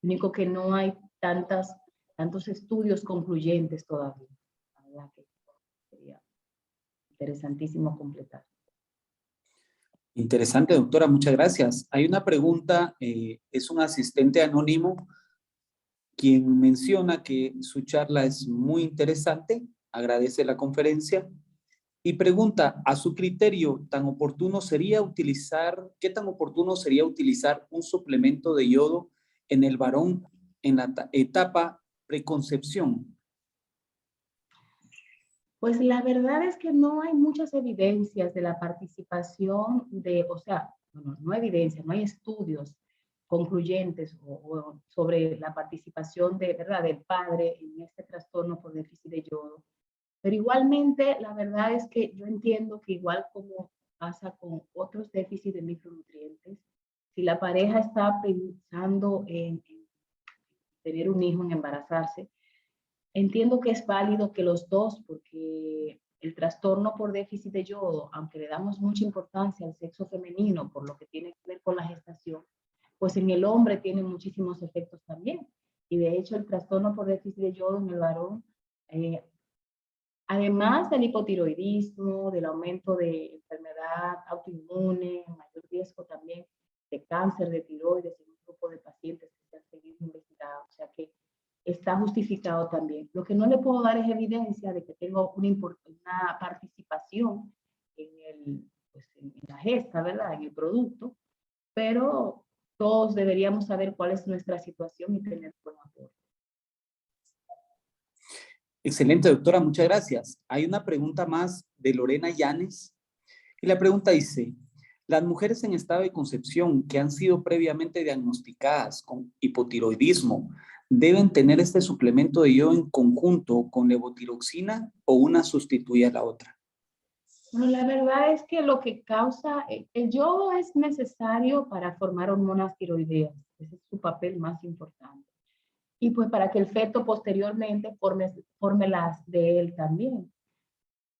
Lo único que no hay tantos estudios concluyentes todavía. La verdad que sería interesantísimo completar. Interesante, doctora, muchas gracias. Hay una pregunta, es un asistente anónimo quien menciona que su charla es muy interesante, agradece la conferencia y pregunta, a su criterio, ¿qué tan oportuno sería utilizar un suplemento de yodo en el varón en la etapa preconcepción? Pues la verdad es que no hay muchas evidencias de la participación no evidencias, no hay estudios concluyentes o sobre la participación ¿verdad?, del padre en este trastorno por déficit de yodo. Pero igualmente, la verdad es que yo entiendo que igual como pasa con otros déficits de micronutrientes, si la pareja está pensando en tener un hijo, en embarazarse, entiendo que es válido que los dos, porque el trastorno por déficit de yodo, aunque le damos mucha importancia al sexo femenino por lo que tiene que ver con la gestación, pues en el hombre tiene muchísimos efectos también. Y de hecho el trastorno por déficit de yodo en el varón, además del hipotiroidismo, del aumento de enfermedad autoinmune, mayor riesgo también de cáncer de tiroides en un grupo de pacientes que se han seguido investigando, o sea que está justificado también. Lo que no le puedo dar es evidencia de que tengo una participación en la gesta, ¿verdad?, en el producto, pero todos deberíamos saber cuál es nuestra situación y tener buen apoyo. Excelente, doctora, muchas gracias. Hay una pregunta más de Lorena Llanes y la pregunta dice, las mujeres en estado de concepción que han sido previamente diagnosticadas con hipotiroidismo, ¿deben tener este suplemento de yodo en conjunto con levotiroxina o una sustituye a la otra? Bueno, la verdad es que lo que causa, el yodo es necesario para formar hormonas tiroideas, ese es su papel más importante. Y pues para que el feto posteriormente forme las de él también.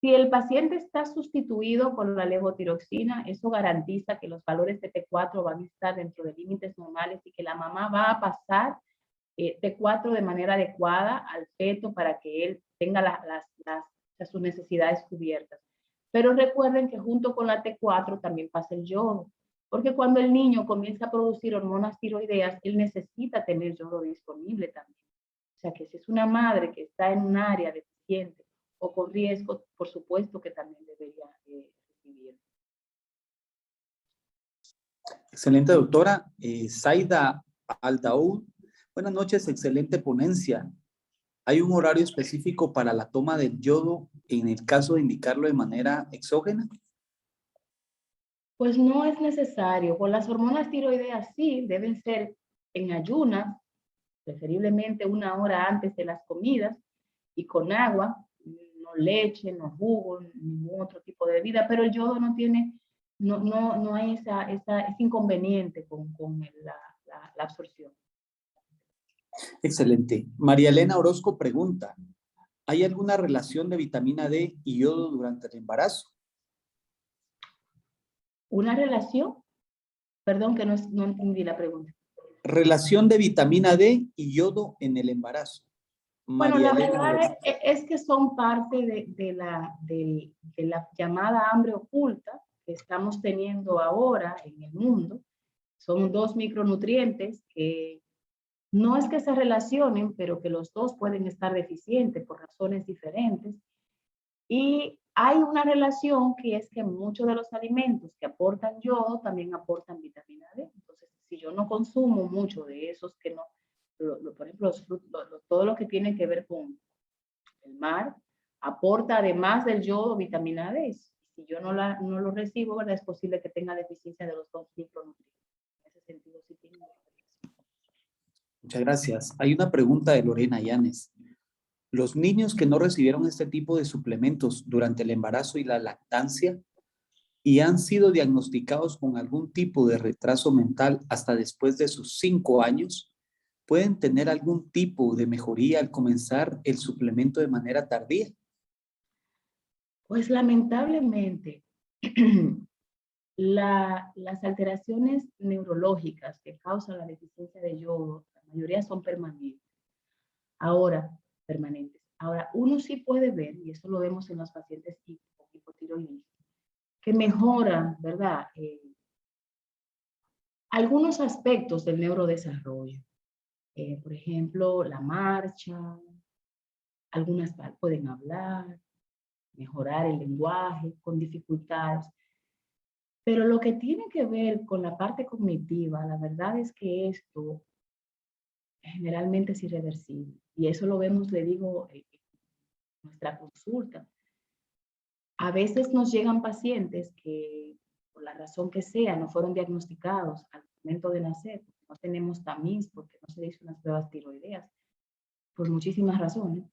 Si el paciente está sustituido por la levotiroxina, eso garantiza que los valores de T4 van a estar dentro de límites normales y que la mamá va a pasar T4 de manera adecuada al feto para que él tenga las o sea, sus necesidades cubiertas. Pero recuerden que junto con la T4 también pasa el yodo, porque cuando el niño comienza a producir hormonas tiroideas, él necesita tener yodo disponible también. O sea, que si es una madre que está en un área deficiente o con riesgo, por supuesto que también debería recibir. Excelente, doctora. Zaida Aldaoud, buenas noches, excelente ponencia. ¿Hay un horario específico para la toma del yodo en el caso de indicarlo de manera exógena? Pues no es necesario. Con las hormonas tiroideas sí, deben ser en ayunas, preferiblemente 1 hora antes de las comidas, y con agua, no leche, no jugo, ningún otro tipo de bebida, pero el yodo no tiene, no hay ese inconveniente con la absorción. Excelente. María Elena Orozco pregunta, ¿hay alguna relación de vitamina D y yodo durante el embarazo? ¿Una relación? Perdón que no entendí la pregunta. Relación de vitamina D y yodo en el embarazo. Bueno, María la Elena verdad Orozco. es que son parte de la llamada hambre oculta que estamos teniendo ahora en el mundo. Son 2 micronutrientes que no es que se relacionen, pero que los dos pueden estar deficientes por razones diferentes. Y hay una relación que es que muchos de los alimentos que aportan yodo también aportan vitamina D. Entonces, si yo no consumo mucho de esos que no, por ejemplo, todo lo que tiene que ver con el mar, aporta además del yodo vitamina D. Si yo no lo recibo, ¿verdad? Es posible que tenga deficiencia de los 2 micronutrientes. En ese sentido, sí tiene una relación. Muchas gracias. Hay una pregunta de Lorena Llanes. ¿Los niños que no recibieron este tipo de suplementos durante el embarazo y la lactancia y han sido diagnosticados con algún tipo de retraso mental hasta después de sus 5 años, pueden tener algún tipo de mejoría al comenzar el suplemento de manera tardía? Pues lamentablemente, las alteraciones neurológicas que causan la deficiencia de yodo, la mayoría son permanentes. Permanentes. Ahora, uno sí puede ver, y eso lo vemos en los pacientes hipotiroidistas, que mejoran, ¿verdad? Algunos aspectos del neurodesarrollo. Por ejemplo, la marcha, algunas pueden hablar, mejorar el lenguaje con dificultades. Pero lo que tiene que ver con la parte cognitiva, la verdad es que esto generalmente es irreversible. Y eso lo vemos, le digo, en nuestra consulta. A veces nos llegan pacientes que, por la razón que sea, no fueron diagnosticados al momento de nacer. No tenemos tamiz porque no se hizo unas pruebas tiroideas, por muchísimas razones.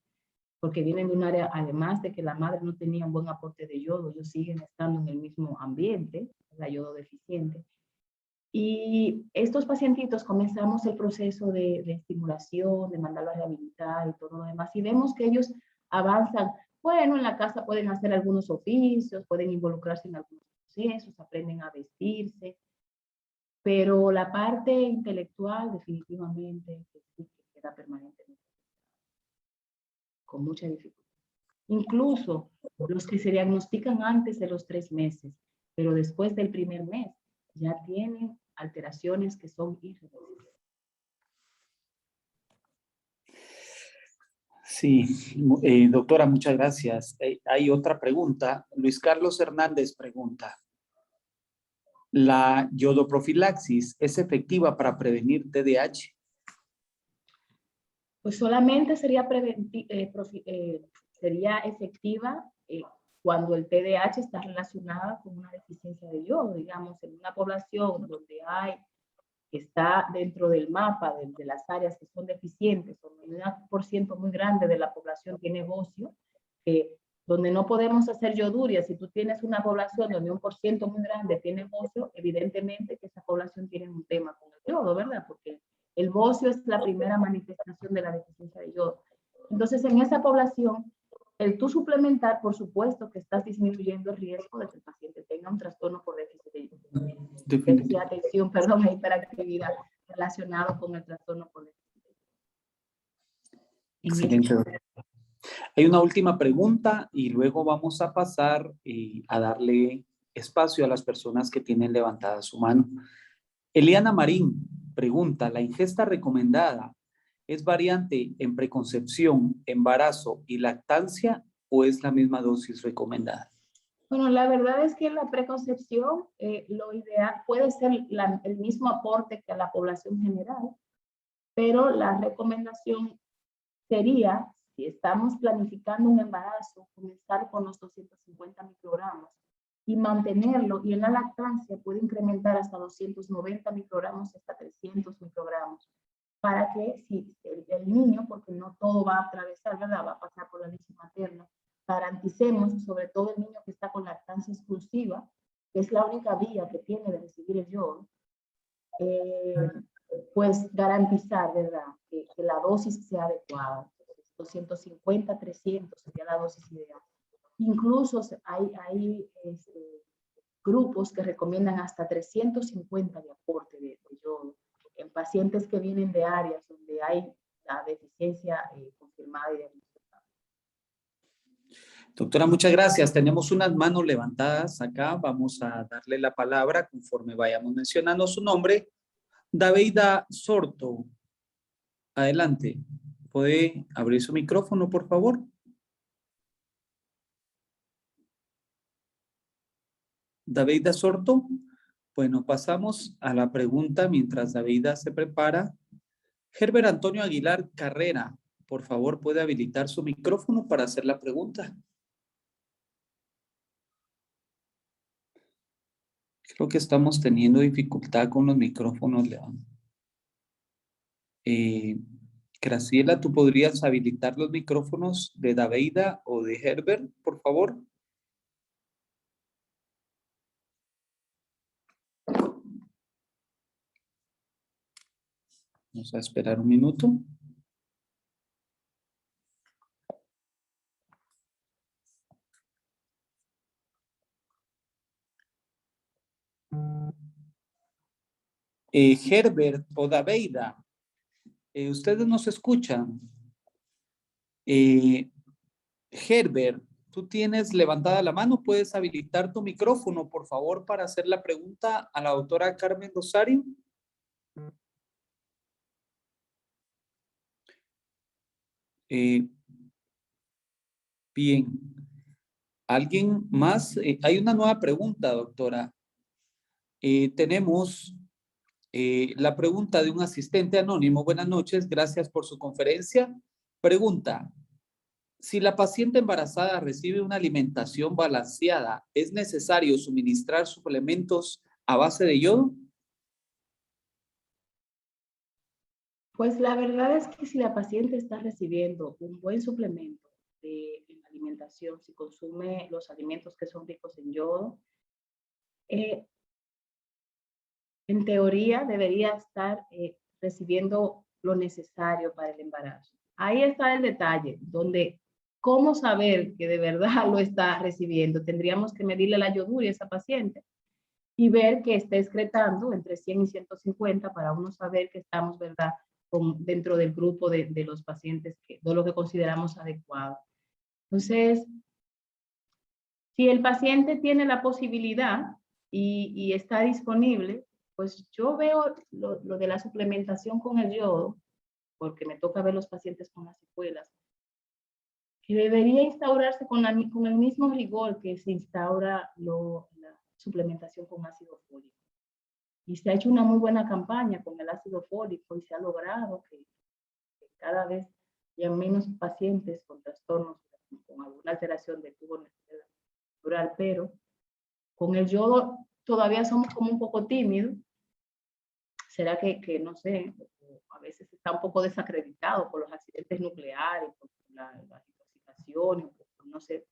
Porque vienen de un área, además de que la madre no tenía un buen aporte de yodo, ellos siguen estando en el mismo ambiente, la yodo deficiente. Y estos pacientitos comenzamos el proceso de estimulación, de mandarlo a rehabilitar y todo lo demás, y vemos que ellos avanzan. Bueno, en la casa pueden hacer algunos oficios, pueden involucrarse en algunos procesos, aprenden a vestirse, pero la parte intelectual definitivamente queda permanentemente con mucha dificultad. Incluso los que se diagnostican antes de los 3 meses, pero después del primer mes, ya tienen alteraciones que son irreversibles. Sí, doctora, muchas gracias. Hay otra pregunta. Luis Carlos Hernández pregunta, ¿la yodoprofilaxis es efectiva para prevenir TDAH? Pues solamente sería efectiva cuando el TDAH está relacionada con una deficiencia de yodo, digamos, en una población donde está dentro del mapa de las áreas que son deficientes, donde un % muy grande de la población tiene bocio, donde no podemos hacer yoduria. Si tú tienes una población donde un % muy grande tiene bocio, evidentemente que esa población tiene un tema con el yodo, ¿verdad? Porque el bocio es la primera manifestación de la deficiencia de yodo. Entonces, en esa población, el tú suplementar, por supuesto que estás disminuyendo el riesgo de que el paciente tenga un trastorno por déficit de atención, perdón, e hiperactividad relacionado con el trastorno por déficit. Excelente. Hay una última pregunta y luego vamos a pasar a darle espacio a las personas que tienen levantada su mano. Eliana Marín pregunta, ¿la ingesta recomendada es variante en preconcepción, embarazo y lactancia o es la misma dosis recomendada? Bueno, la verdad es que en la preconcepción lo ideal puede ser el mismo aporte que a la población general, pero la recomendación sería, si estamos planificando un embarazo, comenzar con los 250 microgramos y mantenerlo, y en la lactancia puede incrementar hasta 290 microgramos hasta 300 microgramos, para que si el niño, porque no todo va a atravesar, ¿verdad? Va a pasar por la leche materna, garanticemos, sobre todo el niño que está con lactancia exclusiva, que es la única vía que tiene de recibir el yodo, pues garantizar, ¿verdad? Que la dosis sea adecuada. 250, 300 sería la dosis ideal. Incluso hay grupos que recomiendan hasta 350 de aporte de yodo en pacientes que vienen de áreas donde hay la deficiencia confirmada y diagnosticada. Doctora, muchas gracias. Tenemos unas manos levantadas acá. Vamos a darle la palabra conforme vayamos mencionando su nombre. Daveida Sorto, adelante. ¿Puede abrir su micrófono, por favor? Daveida Sorto. Bueno, pasamos a la pregunta mientras Daveida se prepara. Herbert Antonio Aguilar Carrera, por favor, ¿puede habilitar su micrófono para hacer la pregunta? Creo que estamos teniendo dificultad con los micrófonos, León. Graciela, ¿tú podrías habilitar los micrófonos de Daveida o de Herbert, por favor? Vamos a esperar un minuto. Herbert o Daveida, ustedes nos escuchan. Herbert, tú tienes levantada la mano, ¿puedes habilitar tu micrófono, por favor, para hacer la pregunta a la doctora Carmen Rosario? Bien. ¿Alguien más? Hay una nueva pregunta, doctora. Tenemos la pregunta de un asistente anónimo. Buenas noches, gracias por su conferencia. Pregunta, si la paciente embarazada recibe una alimentación balanceada, ¿es necesario suministrar suplementos a base de yodo? Pues la verdad es que si la paciente está recibiendo un buen suplemento de alimentación, si consume los alimentos que son ricos en yodo, en teoría debería estar recibiendo lo necesario para el embarazo. Ahí está el detalle, donde cómo saber que de verdad lo está recibiendo. Tendríamos que medirle la yoduria a esa paciente y ver que esté excretando entre 100 y 150 para uno saber que estamos, ¿verdad?, dentro del grupo de los pacientes de lo que consideramos adecuado. Entonces, si el paciente tiene la posibilidad y está disponible, pues yo veo lo de la suplementación con el yodo, porque me toca ver los pacientes con las secuelas, que debería instaurarse con el mismo rigor que se instaura la suplementación con ácido fólico. Y se ha hecho una muy buena campaña con el ácido fólico y se ha logrado que cada vez haya menos pacientes con trastornos, con alguna alteración del tubo neural, pero con el yodo todavía somos como un poco tímidos. ¿Será que no sé, a veces está un poco desacreditado por los accidentes nucleares, por las intoxicaciones, no sé?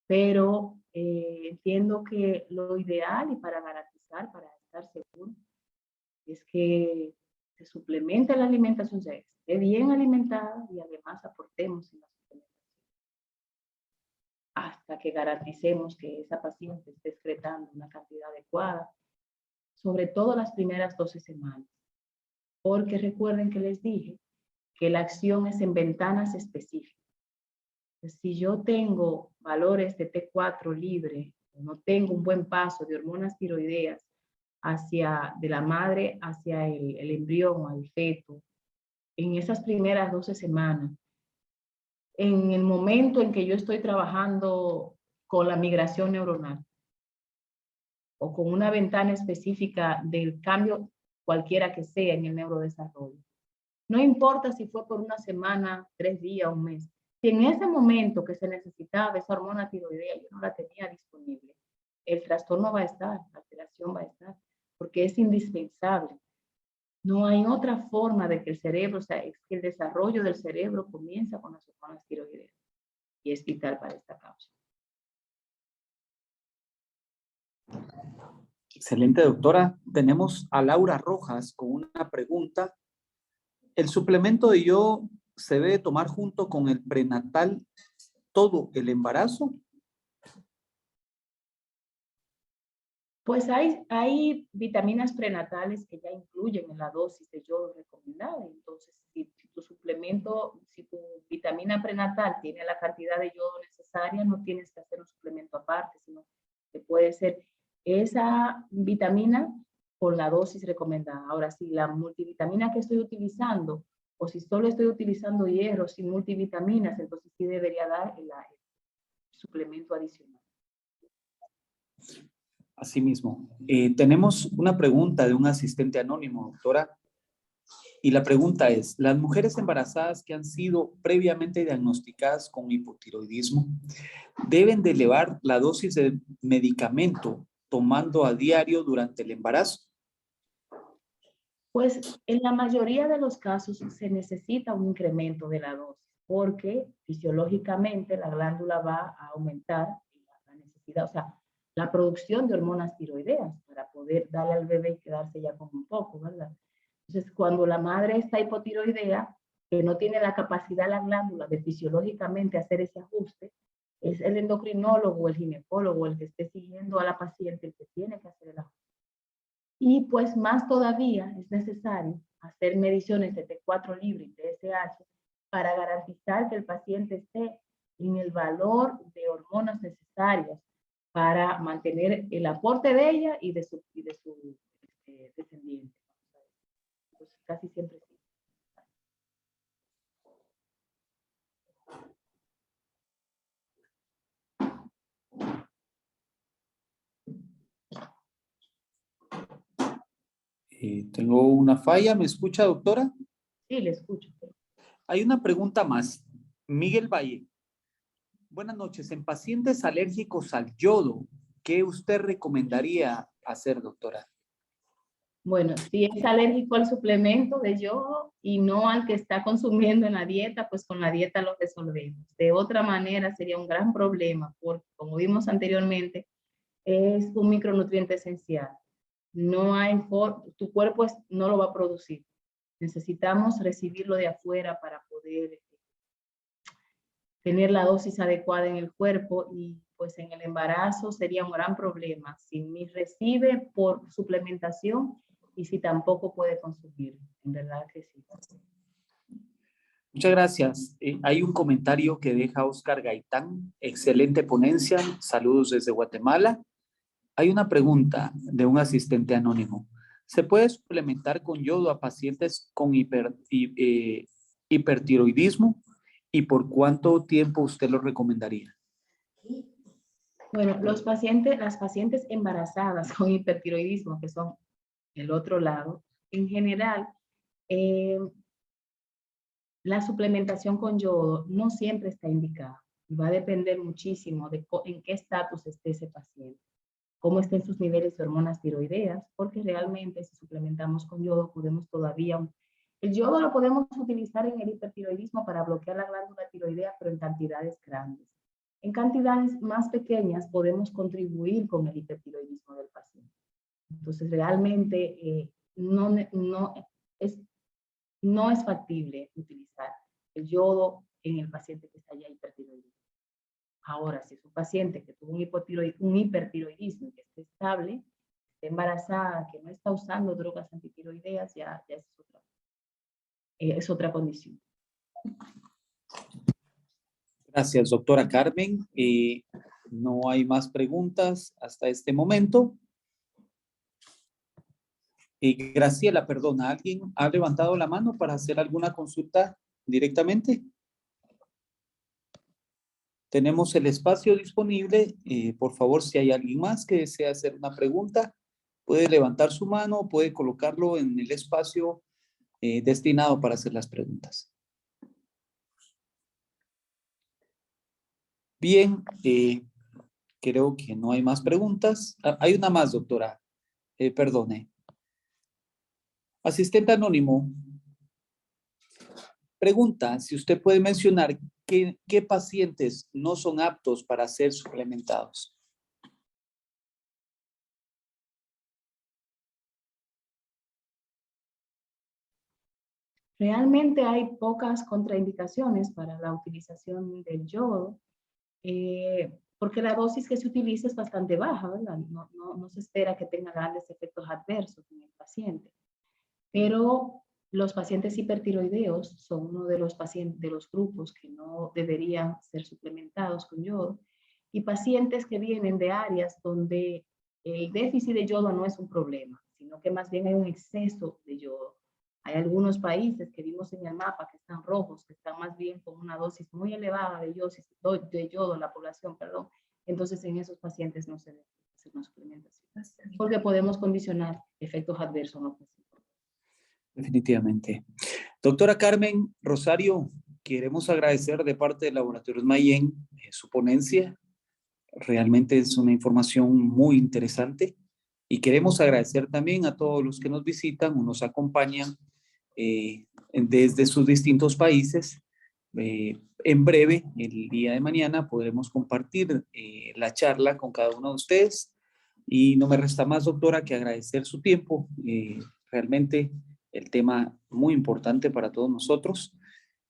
Pero entiendo que lo ideal y para garantizar, para estar seguro, es que se suplemente la alimentación, se esté bien alimentada y además aportemos en la suplementación hasta que garanticemos que esa paciente esté excretando una cantidad adecuada, sobre todo las primeras 12 semanas. Porque recuerden que les dije que la acción es en ventanas específicas. Pues, si yo tengo valores de T4 libre, no tengo un buen paso de hormonas tiroideas de la madre hacia el embrión o el feto, en esas primeras 12 semanas, en el momento en que yo estoy trabajando con la migración neuronal o con una ventana específica del cambio cualquiera que sea en el neurodesarrollo. No importa si fue por una semana, 3 días, un mes. Si en ese momento que se necesitaba esa hormona tiroidea yo no la tenía disponible, el trastorno va a estar, la alteración va a estar, porque es indispensable. No hay otra forma de que el cerebro, o sea, es que el desarrollo del cerebro comienza con las hormonas tiroideas y es vital para esta causa. Excelente, doctora. Tenemos a Laura Rojas con una pregunta. ¿El suplemento de yodo se debe tomar junto con el prenatal todo el embarazo? Pues hay vitaminas prenatales que ya incluyen en la dosis de yodo recomendada. Entonces, si tu suplemento, si tu vitamina prenatal tiene la cantidad de yodo necesaria, no tienes que hacer un suplemento aparte, sino que puede ser esa vitamina con la dosis recomendada. Ahora, si la multivitamina que estoy utilizando, o si solo estoy utilizando hierro sin multivitaminas, entonces sí debería dar el suplemento adicional. Asimismo, tenemos una pregunta de un asistente anónimo, doctora. Y la pregunta es, ¿las mujeres embarazadas que han sido previamente diagnosticadas con hipotiroidismo deben de elevar la dosis de medicamento tomando a diario durante el embarazo? Pues en la mayoría de los casos se necesita un incremento de la dosis porque fisiológicamente la glándula va a aumentar la necesidad, o sea, la producción de hormonas tiroideas para poder darle al bebé y quedarse ya con un poco, ¿verdad? Entonces, cuando la madre está hipotiroidea, que no tiene la capacidad la glándula de fisiológicamente hacer ese ajuste, es el endocrinólogo, el ginecólogo, el que esté siguiendo a la paciente, el que tiene que hacer el ajuste. Y pues más todavía es necesario hacer mediciones de T4 libre y TSH para garantizar que el paciente esté en el valor de hormonas necesarias para mantener el aporte de ella y de su descendiente. Entonces, casi siempre sí. Tengo una falla, ¿me escucha, doctora? Sí, le escucho. Hay una pregunta más. Miguel Valle. Buenas noches. En pacientes alérgicos al yodo, ¿qué usted recomendaría hacer, doctora? Bueno, si es alérgico al suplemento de yodo y no al que está consumiendo en la dieta, pues con la dieta lo resolvemos. De otra manera sería un gran problema porque, como vimos anteriormente, es un micronutriente esencial. No hay tu cuerpo no lo va a producir. Necesitamos recibirlo de afuera para poder tener la dosis adecuada en el cuerpo y pues en el embarazo sería un gran problema si ni recibe por suplementación y si tampoco puede consumir. En verdad que sí. Muchas gracias. Hay un comentario que deja Oscar Gaitán. Excelente ponencia. Saludos desde Guatemala. Hay una pregunta de un asistente anónimo. ¿Se puede suplementar con yodo a pacientes con hipertiroidismo? ¿Y por cuánto tiempo usted lo recomendaría? Bueno, las pacientes embarazadas con hipertiroidismo, que son el otro lado, en general, la suplementación con yodo no siempre está indicada. Va a depender muchísimo de en qué estatus esté ese paciente, cómo estén sus niveles de hormonas tiroideas, porque realmente si suplementamos con yodo podemos todavía... El yodo lo podemos utilizar en el hipertiroidismo para bloquear la glándula tiroidea, pero en cantidades grandes. En cantidades más pequeñas podemos contribuir con el hipertiroidismo del paciente. Entonces, realmente no es factible utilizar el yodo en el paciente que está ya hipertiroidismo. Ahora, si es un paciente que tuvo un hipertiroidismo que esté estable, esté embarazada, que no está usando drogas antitiroideas, ya es otra condición. Gracias, doctora Carmen. No hay más preguntas hasta este momento. Graciela, perdona, ¿alguien ha levantado la mano para hacer alguna consulta directamente? Tenemos el espacio disponible. Por favor, si hay alguien más que desea hacer una pregunta, puede levantar su mano o puede colocarlo en el espacio destinado para hacer las preguntas. Bien, creo que no hay más preguntas. Hay una más, doctora. Perdone. Asistente anónimo, pregunta si usted puede mencionar qué pacientes no son aptos para ser suplementados. Realmente hay pocas contraindicaciones para la utilización del yodo, porque la dosis que se utiliza es bastante baja, ¿verdad? No se espera que tenga grandes efectos adversos en el paciente. Pero los pacientes hipertiroideos son uno de los grupos que no deberían ser suplementados con yodo, y pacientes que vienen de áreas donde el déficit de yodo no es un problema, sino que más bien hay un exceso de yodo. Hay algunos países que vimos en el mapa que están rojos, que están más bien con una dosis muy elevada de yodo en la población, perdón. Entonces en esos pacientes no se debe hacer una suplementación, porque podemos condicionar efectos adversos en los pacientes. Definitivamente. Doctora Carmen Rosario, queremos agradecer de parte de Laboratorios Mayen su ponencia. Realmente es una información muy interesante y queremos agradecer también a todos los que nos visitan o nos acompañan desde sus distintos países. En breve, el día de mañana, podremos compartir la charla con cada uno de ustedes y no me resta más, doctora, que agradecer su tiempo. Realmente el tema muy importante para todos nosotros.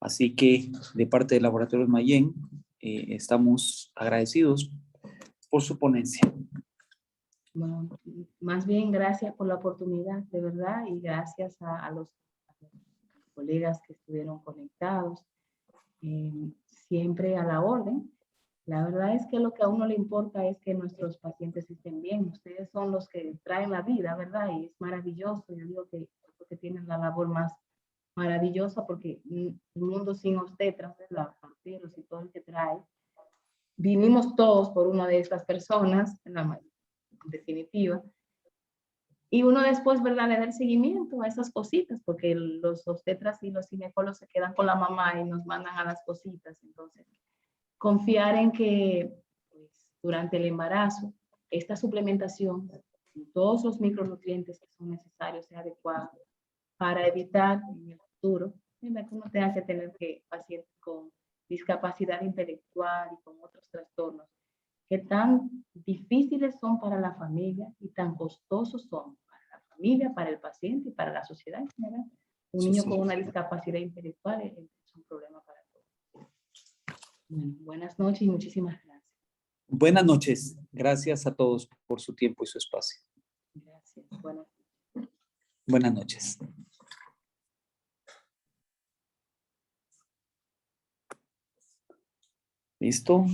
Así que de parte del Laboratorio Mayen, estamos agradecidos por su ponencia. Bueno, más bien gracias por la oportunidad, de verdad, y gracias a los colegas que estuvieron conectados, siempre a la orden. La verdad es que lo que a uno le importa es que nuestros pacientes estén bien. Ustedes son los que traen la vida, ¿verdad? Y es maravilloso. Yo digo que tienen la labor más maravillosa, porque un mundo sin obstetras, ¿verdad? Parteros y todo el que trae. Vinimos todos por una de estas personas, en definitiva. Y uno después, ¿verdad?, le da el seguimiento a esas cositas, porque los obstetras y los ginecólogos se quedan con la mamá y nos mandan a las cositas. Entonces, confiar en que pues, durante el embarazo, esta suplementación, todos los micronutrientes que son necesarios, sea adecuada para evitar en el futuro que uno tenga que tener pacientes con discapacidad intelectual y con otros trastornos que tan difíciles son para la familia y tan costosos son para la familia, para el paciente y para la sociedad en general. Un niño con una discapacidad intelectual es un problema para todos. Bueno, buenas noches y muchísimas gracias. Buenas noches. Gracias a todos por su tiempo y su espacio. Gracias. Buenas noches. Buenas noches. ¿Listo?